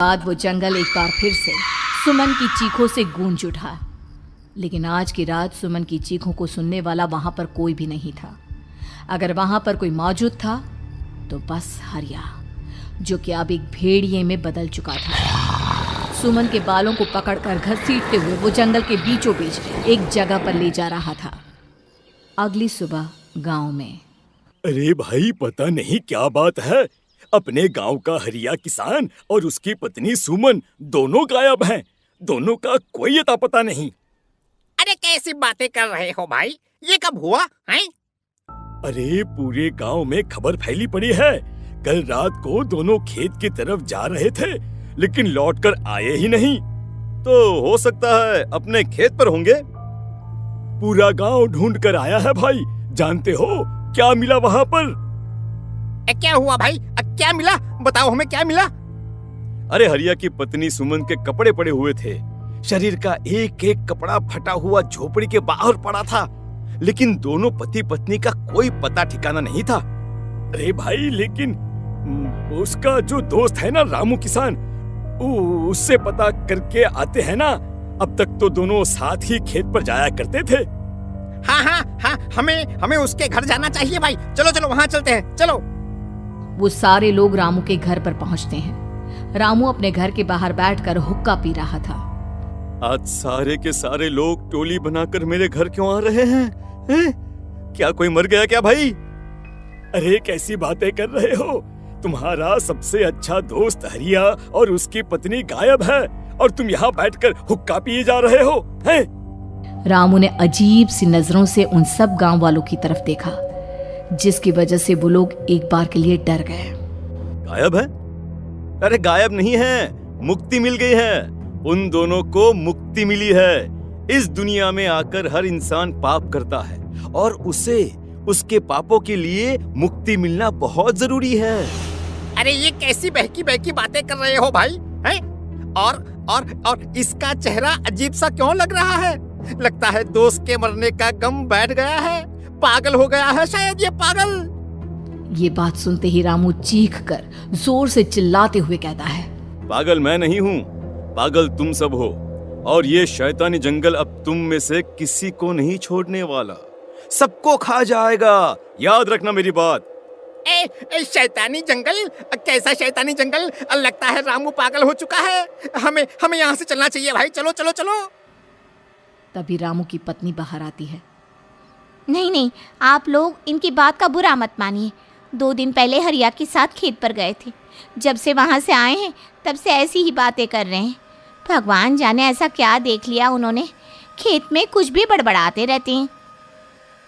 बाद वो जंगल एक बार फिर से सुमन की चीखों से गूंज उठा। लेकिन आज की रात सुमन की चीखों को सुनने वाला वहां पर कोई भी नहीं था। अगर वहां पर कोई मौजूद था तो बस हरिया, जो कि अब एक भेड़िए में बदल चुका था। सुमन के बालों को पकड़कर घसीटते हुए वो जंगल के बीचों बीच एक जगह पर ले जा रहा था। अगली सुबह गांव में। अरे भाई, पता नहीं क्या बात है, अपने गांव का हरिया किसान और उसकी पत्नी सुमन दोनों गायब हैं। दोनों का कोई अता पता नहीं। अरे कैसी बातें कर रहे हो भाई, ये कब हुआ है? अरे पूरे गांव में खबर फैली पड़ी है। कल रात को दोनों खेत की तरफ जा रहे थे, लेकिन लौटकर आए ही नहीं। तो हो सकता है अपने खेत पर होंगे। पूरा गांव ढूंढ कर आया है भाई। जानते हो क्या मिला वहां पर? क्या हुआ भाई? क्या मिला? बताओ हमें, क्या मिला? अरे हरिया की पत्नी सुमन के कपड़े पड़े हुए थे। शरीर का एक एक कपड़ा फटा हुआ झोपड़ी के बाहर पड़ा था, लेकिन दोनों पति पत्नी का कोई पता ठिकाना नहीं था। अरे भाई, लेकिन उसका जो दोस्त है ना रामू किसान, उससे पता करके आते हैं ना। अब तक तो दोनों साथ ही खेत पर जाया करते थे। हाँ, हमें उसके घर जाना चाहिए भाई। चलो वहाँ चलते हैं, चलो। वो सारे लोग रामू के घर पर पहुंचते हैं। रामू अपने घर के बाहर बैठकर हुक्का पी रहा था। आज सारे के सारे लोग टोली बनाकर मेरे घर क्यों आ रहे हैं? क्या कोई मर गया क्या भाई? अरे कैसी बातें कर रहे हो? तुम्हारा सबसे अच्छा दोस्त हरिया और उसकी पत्नी गायब है और तुम यहाँ बैठकर हुक्का पिए जा रहे हो हैं? रामू ने अजीब सी नजरों से उन सब गांव वालों की तरफ देखा, जिसकी वजह से वो लोग एक बार के लिए डर गए। गायब है? अरे गायब नहीं है, मुक्ति मिल गई है। उन दोनों को मुक्ति मिली है। इस दुनिया में आकर हर इंसान पाप करता है और उसे उसके पापों के लिए मुक्ति मिलना बहुत जरूरी है। अरे ये कैसी बहकी बहकी बातें कर रहे हो भाई, हैं? और इसका चेहरा अजीब सा क्यों लग रहा है? लगता है दोस्त के मरने का गम बैठ गया है। पागल हो गया है शायद ये पागल। ये बात सुनते ही रामू चीख कर जोर से चिल्लाते हुए कहता है, पागल मैं नहीं हूँ, पागल तुम सब हो। और ये शैतानी जंगल अब तुम में से किसी को नहीं छोड़ने वाला, सबको खा जाएगा। याद रखना मेरी बात। शैतानी जंगल? कैसा शैतानी जंगल? लगता है रामू पागल हो चुका है। हमें यहाँ से चलना चाहिए भाई। चलो। तभी रामू की पत्नी बाहर आती है। नहीं, आप लोग इनकी बात का बुरा मत मानिए। 2 दिन पहले हरिया के साथ खेत पर गए थे। जब से वहाँ से आए हैं तब से ऐसी ही बातें कर रहे हैं। भगवान जाने ऐसा क्या देख लिया उन्होंने, खेत में कुछ भी बड़बड़ाते रहते हैं।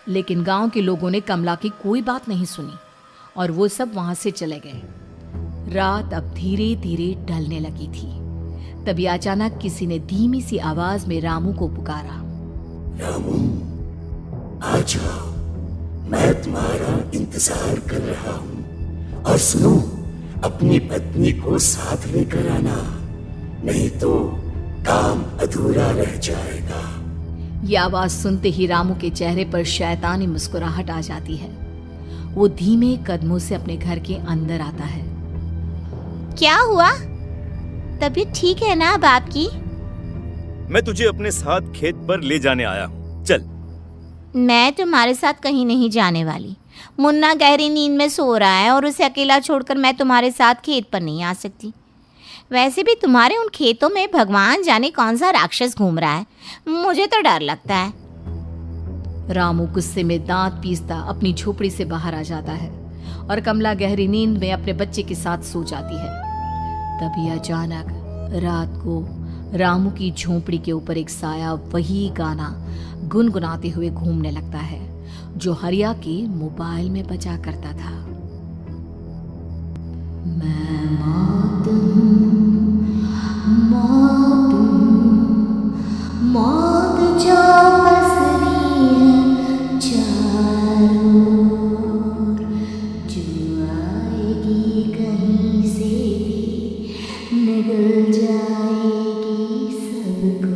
लेकिन गांव के लोगों ने कमला की कोई बात नहीं सुनी और वो सब वहां से चले गए। रात अब धीरे धीरे ढलने लगी थी। तभी अचानक किसी ने धीमी सी आवाज में रामू को पुकारा। रामू, आ जाओ, मैं तुम्हारा इंतजार कर रहा हूँ। और सुनो, अपनी पत्नी को साथ लेकर आना, नहीं तो काम अधूरा रह जाएगा। ये आवाज सुनते ही रामू के चेहरे पर शैतानी मुस्कुराहट आ जाती है। वो धीमे कदमों से अपने घर के अंदर आता है। क्या हुआ? तबीयत ठीक है ना अब आपकी? मैं तुझे अपने साथ खेत पर ले जाने आया हूँ, चल। मैं तुम्हारे साथ कहीं नहीं जाने वाली। मुन्ना गहरी नींद में सो रहा है और उसे अकेला छोड़कर मैं तुम्हारे साथ खेत पर नहीं आ सकती। वैसे भी तुम्हारे उन खेतों में भगवान जाने कौन सा राक्षस घूम रहा है, मुझे तो डर लगता है। रामू गुस्से में दांत पीसता अपनी झोपड़ी से बाहर आ जाता है और कमला गहरी नींद में अपने बच्चे के साथ सो जाती है। तभी अचानक रात को रामू की झोपड़ी के ऊपर एक साया वही गाना गुनगुनाते हुए घूमने लगता है जो हरिया के मोबाइल में बजा करता था। मैं मौत जो पसरी है चारों ओर, जो आएगी कहीं से भी निगल जाएगी सबको।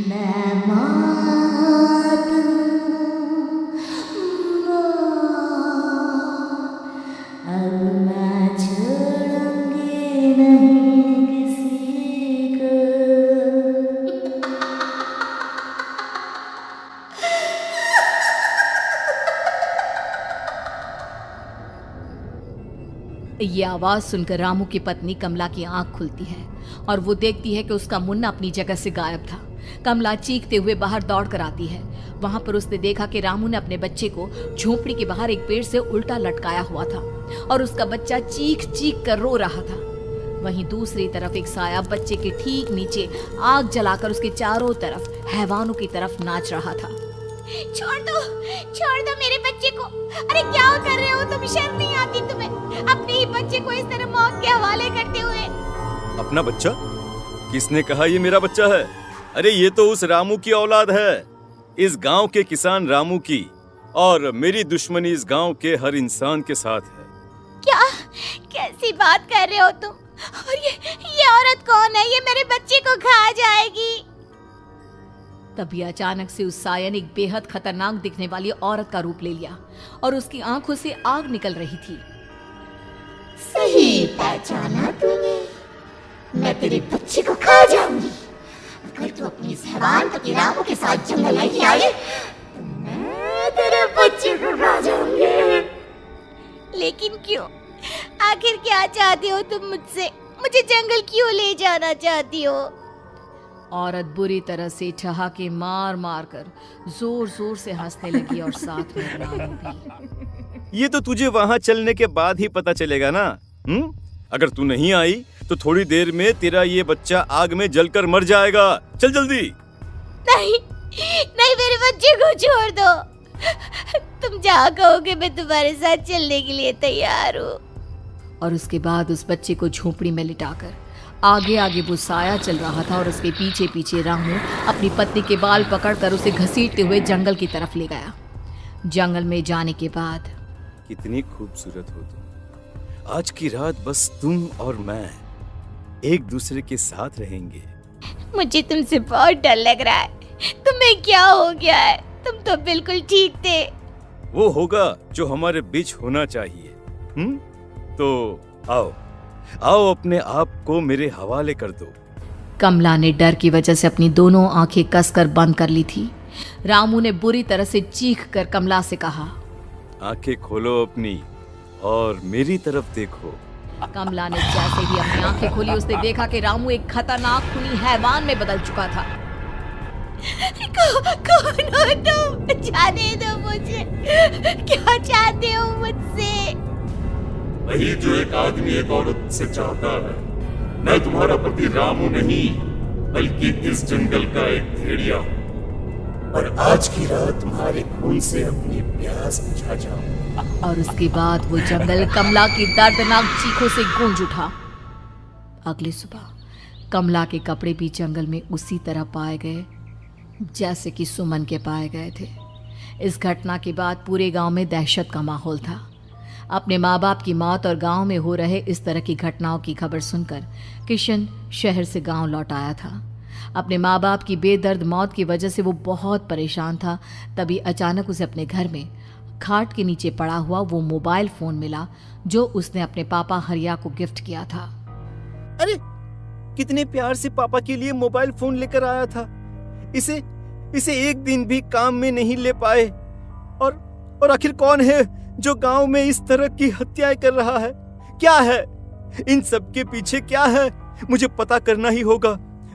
मैं मौत अब मैं छोड़ूंगी नहीं। ये आवाज सुनकर रामू की पत्नी कमला की आंख खुलती है और वो देखती है कि उसका मुन्ना अपनी जगह से गायब था। कमला चीखते हुए बाहर दौड़ कर आती है। वहां पर उसने देखा कि रामू ने अपने बच्चे को झोपड़ी के बाहर एक पेड़ से उल्टा लटकाया हुआ था और उसका बच्चा चीख चीख कर रो रहा था। वहीं दूसरी तरफ एक साया बच्चे के ठीक नीचे आग जलाकर उसके चारों तरफ हैवानों की तरफ नाच रहा था। छोड़ दो मेरे बच्चे को। अरे क्या कर रहे हो तुम? शर्म नहीं आती तुम्हें अपने ही बच्चे को इस तरह मौत के हवाले करते हुए? अपना बच्चा? किसने कहा ये मेरा बच्चा है? अरे ये तो उस रामू की औलाद है, इस गांव के किसान रामू की, और मेरी दुश्मनी इस गांव के हर इंसान के साथ है। क्या? कैसी बात कर रहे हो तुम? और ये औरत कौन है? ये मेरे बच्चे को खा जाएगी। तभी अचानक से उस साया ने एक बेहद खतरनाक दिखने वाली औरत का रूप ले लिया और उसकी आंखों से आग निकल रही थी। सही पहचाना तूने, मैं तेरे बच्चे को खा जाऊंगी। अगर तू अपनी इस हैवान पति रामू के साथ जंगल नहीं आई तो मैं तेरे बच्चे को खा जाऊंगी। लेकिन क्यों? आखिर क्या चाहते हो तुम मुझसे? मुझे जंगल क्यों ले जाना चाहती हो? औरत बुरी तरह से ठहाके मार मार कर जोर जोर से हंसने लगी और साथ में रामू भी। ये तो तुझे वहाँ चलने के बाद ही पता चलेगा ना। अगर तू नहीं आई तो थोड़ी देर में तेरा ये बच्चा आग में जलकर मर जाएगा। चल जल्दी। नहीं नहीं, मेरे बच्चे को छोड़ दो। तुम जहाँ कहोगे मैं तुम्हारे साथ चलने के लिए तैयार हूँ। और उसके बाद उस बच्चे को झोपड़ी में लिटाकर आगे आगे वो साया चल रहा था और उसके पीछे पीछे रामू अपनी पत्नी के बाल पकड़कर उसे घसीटते हुए जंगल की तरफ ले गया। जंगल में जाने के बाद, कितनी खूबसूरत हो तुम। आज की रात बस तुम और मैं एक दूसरे के साथ रहेंगे। मुझे तुमसे बहुत डर लग रहा है। तुम्हें क्या हो गया है? तुम तो बिल्कुल ठीक थे। वो होगा जो हमारे बीच होना चाहिए। तो आओ आओ, अपने आप को मेरे हवाले कर दो। कमला ने डर की वजह से अपनी दोनों आंखें कसकर बंद कर ली थी। रामू ने बुरी तरह से चीख कर कमला से कहा, आंखें खोलो अपनी और मेरी तरफ देखो। कमला ने जैसे ही अपनी आंखें खोली उसने देखा कि रामू एक खतरनाक खूनी हैवान में बदल चुका था। कौन हो तुम? जाने दो मुझे। क्या चाहते हो मुझसे? वही जो एक आदमी एक औरत से चाहता है। मैं तुम्हारा पति रामू नहीं, बल्कि इस जंगल का एक भेड़िया हूँ, और आज की रात तुम्हारे खून से अपनी प्यास बुझा जाऊं। और उसके बाद वो जंगल कमला की दर्दनाक चीखों से गूंज उठा। अगली सुबह कमला के कपड़े भी जंगल में उसी तरह पाए गए जैसे कि सुमन के पाए गए थे। इस घटना के बाद पूरे गांव में दहशत का माहौल था। अपने माँ बाप की मौत और गांव में हो रहे इस तरह की घटनाओं की खबर सुनकर किशन शहर से गांव लौट आया था। अपने माँ बाप की बेदर्द मौत की वजह से वो बहुत परेशान था। तभी अचानक उसे अपने घर में खाट के नीचे पड़ा हुआ वो मोबाइल फोन मिला जो उसने अपने पापा हरिया को गिफ्ट किया था। अरे कितने प्यार से पापा के लिए मोबाइल फोन लेकर आया था। इसे एक दिन भी काम में नहीं ले पाए। और आखिर कौन है जो गांव में इस तरह की हत्याएं कर रहा है? क्या है इन सब के पीछे? क्या है? मुझे पता करना ही होगा,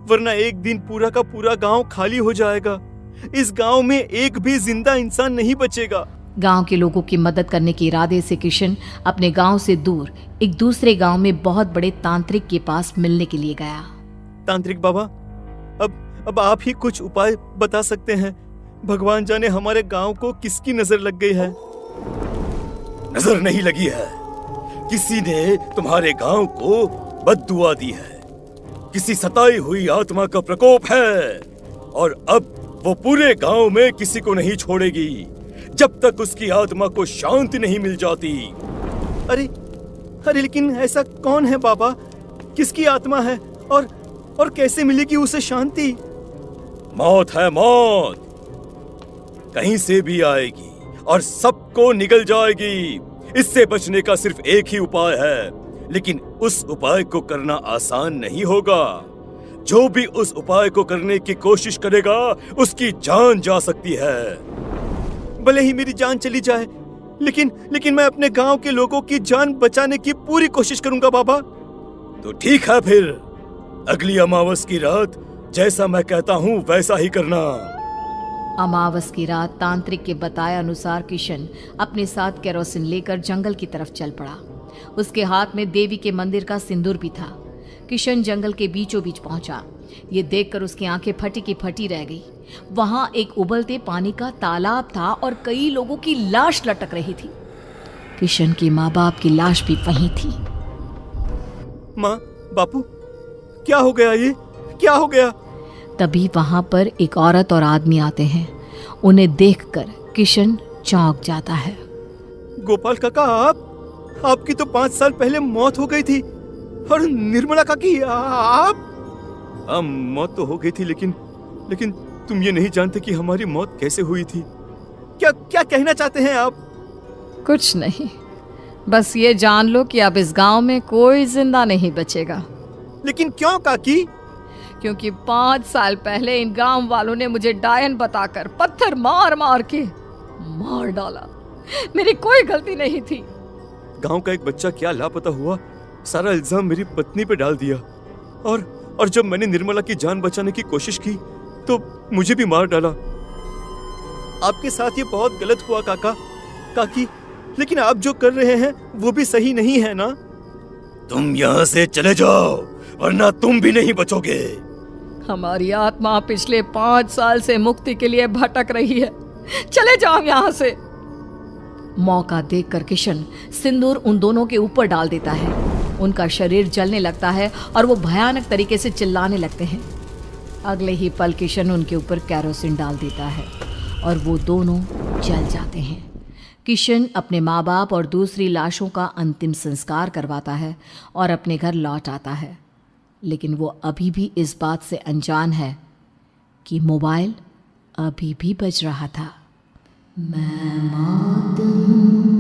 वरना एक दिन पूरा का पूरा गांव खाली हो जाएगा। इस गांव में एक भी जिंदा इंसान नहीं बचेगा। गांव के लोगों की मदद करने के इरादे से किशन अपने गांव से दूर एक दूसरे गांव में बहुत बड़े तांत्रिक के पास मिलने के लिए गया। तांत्रिक बाबा, अब आप ही कुछ उपाय बता सकते हैं। भगवान जाने हमारे गांव को किसकी नजर लग गई है। नजर नहीं लगी है, किसी ने तुम्हारे गांव को बद्दुआ दी है। किसी सताई हुई आत्मा का प्रकोप है और अब वो पूरे गांव में किसी को नहीं छोड़ेगी जब तक उसकी आत्मा को शांति नहीं मिल जाती। अरे लेकिन ऐसा कौन है बाबा? किसकी आत्मा है और कैसे मिलेगी उसे शांति? मौत है, मौत कहीं से भी आएगी और सबको निगल जाएगी। इससे बचने का सिर्फ एक ही उपाय है, लेकिन उस उपाय को करना आसान नहीं होगा। जो भी उस उपाय को करने की कोशिश करेगा उसकी जान जा सकती है। भले ही मेरी जान चली जाए, लेकिन मैं अपने गांव के लोगों की जान बचाने की पूरी कोशिश करूंगा बाबा। तो ठीक है फिर, अगली अमावस की रात जैसा मैं कहता हूँ वैसा ही करना। अमावस की रात तांत्रिक के बताए अनुसार किशन अपने साथ केरोसिन लेकर जंगल की तरफ चल पड़ा। उसके हाथ में देवी के मंदिर का सिंदूर भी था। किशन जंगल के बीचों बीच पहुंचा। ये देखकर उसकी आंखें फटी की फटी रह गई। वहां एक उबलते पानी का तालाब था और कई लोगों की लाश लटक रही थी। किशन की माँ बाप की लाश भी वहीं थी। माँ, बापू, क्या हो गया? ये क्या हो गया? तभी वहां पर एक औरत और आदमी आते हैं। उन्हें देखकर किशन चौंक जाता है। गोपाल काका, आपकी तो 5 साल पहले मौत हो गई थी। और निर्मला काकी, आप? हाँ, मौत तो हो गई थी, लेकिन तुम ये नहीं जानते कि हमारी मौत कैसे हुई थी। क्या कहना चाहते हैं आप? कुछ नहीं, बस ये जान लो कि अब इस गांव में कोई जिंदा नहीं बचेगा। लेकिन क्यों काकी? क्योंकि 5 साल पहले इन गांव वालों ने मुझे डायन बताकर पत्थर मार मार के मार डाला। मेरी कोई गलती नहीं थी। गांव का एक बच्चा क्या लापता हुआ, सारा इल्जाम मेरी पत्नी पे डाल दिया। और जब मैंने निर्मला की जान बचाने की कोशिश की तो मुझे भी मार डाला। आपके साथ ये बहुत गलत हुआ काकी, लेकिन आप जो कर रहे हैं वो भी सही नहीं है ना? तुम यहाँ से चले जाओ वरना तुम भी नहीं बचोगे। हमारी आत्मा पिछले 5 साल से मुक्ति के लिए भटक रही है। चले जाओ यहाँ से। मौका देखकर किशन सिंदूर उन दोनों के ऊपर डाल देता है। उनका शरीर जलने लगता है और वो भयानक तरीके से चिल्लाने लगते हैं। अगले ही पल किशन उनके ऊपर केरोसिन डाल देता है और वो दोनों जल जाते हैं। किशन अपने माँ बाप और दूसरी लाशों का अंतिम संस्कार करवाता है और अपने घर लौट आता है। लेकिन वो अभी भी इस बात से अनजान है कि मोबाइल अभी भी बज रहा था। मैं मौत हूँ।